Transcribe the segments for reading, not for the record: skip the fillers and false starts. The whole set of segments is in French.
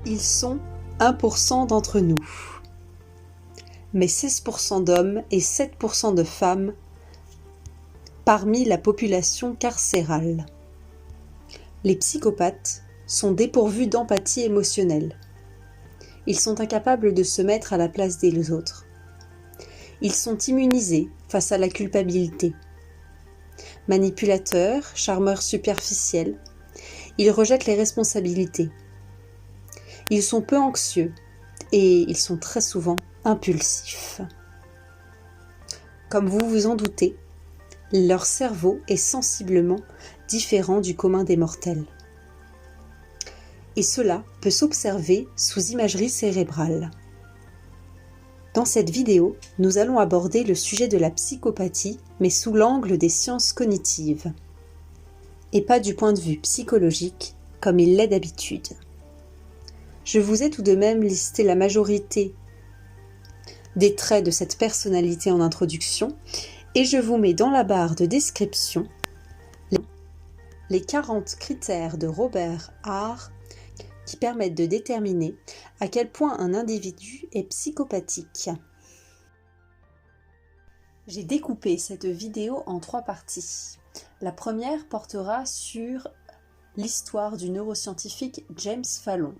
Ils sont 1% d'entre nous, mais 16% d'hommes et 7% de femmes parmi la population carcérale. Les psychopathes sont dépourvus d'empathie émotionnelle. Ils sont incapables de se mettre à la place des autres. Ils sont immunisés face à la culpabilité. Manipulateurs, charmeurs superficiels, ils rejettent les responsabilités. Ils sont peu anxieux et ils sont très souvent impulsifs. Comme vous vous en doutez, leur cerveau est sensiblement différent du commun des mortels. Et cela peut s'observer sous imagerie cérébrale. Dans cette vidéo, nous allons aborder le sujet de la psychopathie, mais sous l'angle des sciences cognitives, et pas du point de vue psychologique, comme il l'est d'habitude. Je vous ai tout de même listé la majorité des traits de cette personnalité en introduction, et je vous mets dans la barre de description les 40 critères de Robert Hart qui permettent de déterminer à quel point un individu est psychopathique. J'ai découpé cette vidéo en 3 parties. La première portera sur l'histoire du neuroscientifique James Fallon,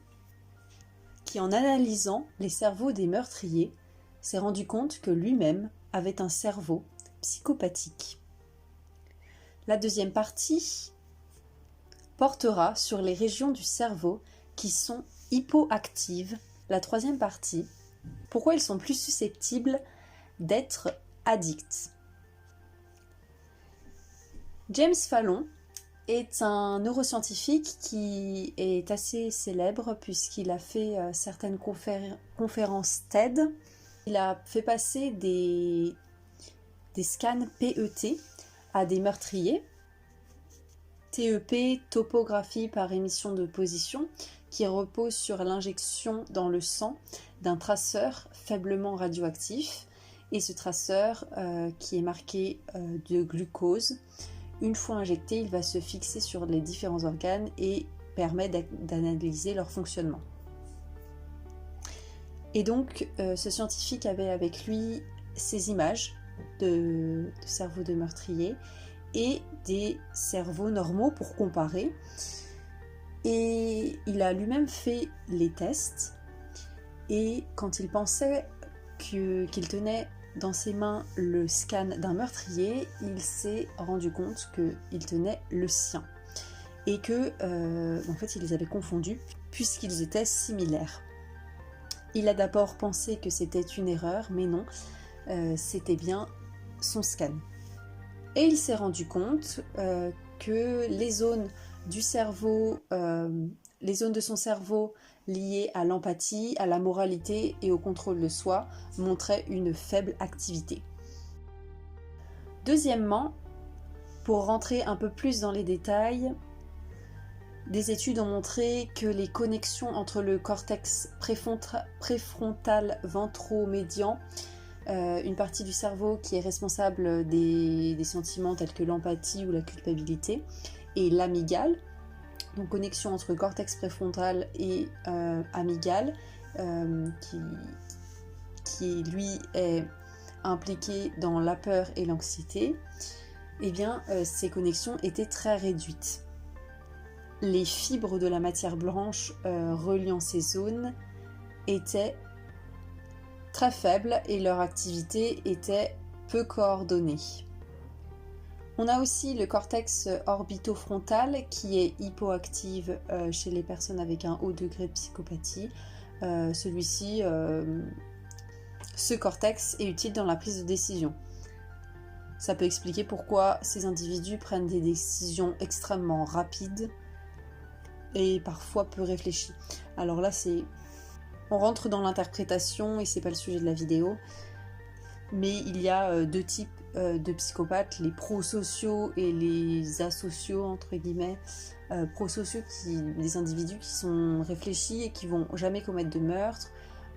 qui en analysant les cerveaux des meurtriers, s'est rendu compte que lui-même avait un cerveau psychopathique. La deuxième partie portera sur les régions du cerveau qui sont hypoactives. La troisième partie, pourquoi ils sont plus susceptibles d'être addicts. James Fallon est un neuroscientifique qui est assez célèbre puisqu'il a fait certaines conférences TED. Il a fait passer des scans PET à des meurtriers. TEP, topographie par émission de position, qui repose sur l'injection dans le sang d'un traceur faiblement radioactif. Et ce traceur qui est marqué de glucose, une fois injecté, il va se fixer sur les différents organes et permet d'analyser leur fonctionnement. Et donc, ce scientifique avait avec lui ces images de cerveaux de meurtriers et des cerveaux normaux pour comparer. Et il a lui-même fait les tests. Et quand il pensait qu'il tenait dans ses mains le scan d'un meurtrier, il s'est rendu compte qu'il tenait le sien. Et que, en fait, il les avait confondus puisqu'ils étaient similaires. Il a d'abord pensé que c'était une erreur, mais non, c'était bien son scan. Et il s'est rendu compte que les zones du cerveau, les zones de son cerveau liées à l'empathie, à la moralité et au contrôle de soi montraient une faible activité. Deuxièmement, pour rentrer un peu plus dans les détails, des études ont montré que les connexions entre le cortex préfrontal ventromédian, une partie du cerveau qui est responsable des sentiments tels que l'empathie ou la culpabilité, et l'amygdale, donc connexion entre cortex préfrontal et amygdale, qui lui est impliqué dans la peur et l'anxiété, eh bien ces connexions étaient très réduites. Les fibres de la matière blanche reliant ces zones étaient très faibles et leur activité était peu coordonnée. On a aussi le cortex orbitofrontal qui est hypoactif chez les personnes avec un haut degré de psychopathie. Celui-ci, ce cortex est utile dans la prise de décision. Ça peut expliquer pourquoi ces individus prennent des décisions extrêmement rapides et parfois peu réfléchies. Alors là, on rentre dans l'interprétation et c'est pas le sujet de la vidéo, mais il y a deux types de psychopathes, les prosociaux et les asociaux entre guillemets. Prosociaux, des individus qui sont réfléchis et qui vont jamais commettre de meurtre,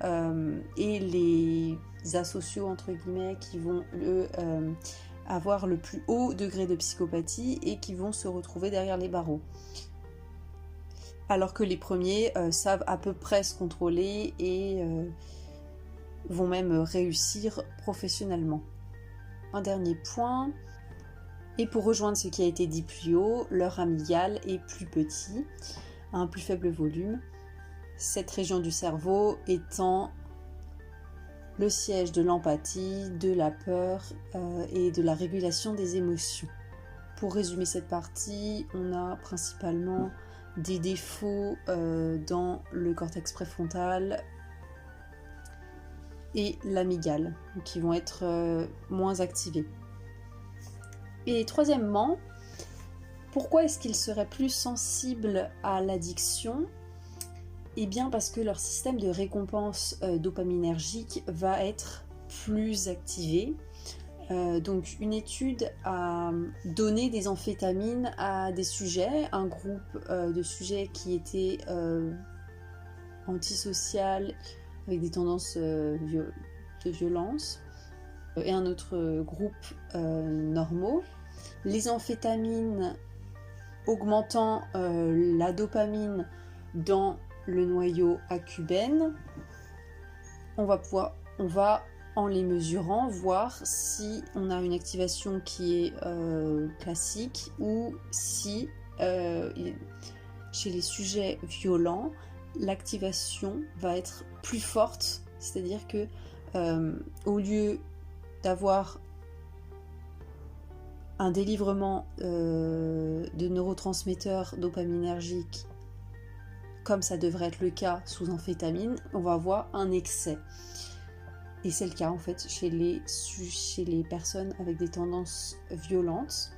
et les asociaux entre guillemets qui vont avoir le plus haut degré de psychopathie et qui vont se retrouver derrière les barreaux. alors que les premiers savent à peu près se contrôler et vont même réussir professionnellement. Un dernier point, et pour rejoindre ce qui a été dit plus haut, leur amygdale est plus petit, à un plus faible volume, cette région du cerveau étant le siège de l'empathie, de la peur et de la régulation des émotions. Pour résumer cette partie, on a principalement des défauts dans le cortex préfrontal et l'amygdale, qui vont être moins activés. Et troisièmement, pourquoi est-ce qu'ils seraient plus sensibles à l'addiction ? Eh bien parce que leur système de récompense dopaminergique va être plus activé. Donc une étude a donné des amphétamines à des sujets, un groupe de sujets qui étaient antisocial avec des tendances de violence, et un autre groupe normaux. Les amphétamines augmentant la dopamine dans le noyau accumbène, on va en les mesurant voir si on a une activation qui est classique ou si chez les sujets violents l'activation va être plus forte, c'est-à-dire que au lieu d'avoir un délivrement de neurotransmetteurs dopaminergiques comme ça devrait être le cas sous amphétamine, on va avoir un excès. Et c'est le cas en fait chez les personnes avec des tendances violentes.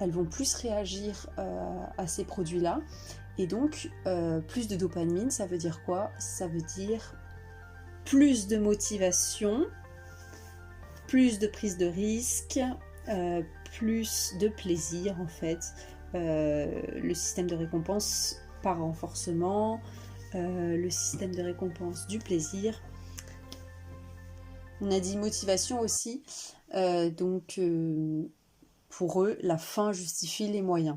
Elles vont plus réagir à ces produits-là. Et donc, plus de dopamine, ça veut dire quoi ? Ça veut dire plus de motivation, plus de prise de risque, plus de plaisir en fait. Le système de récompense par renforcement, le système de récompense du plaisir. On a dit motivation aussi, donc pour eux, la fin justifie les moyens.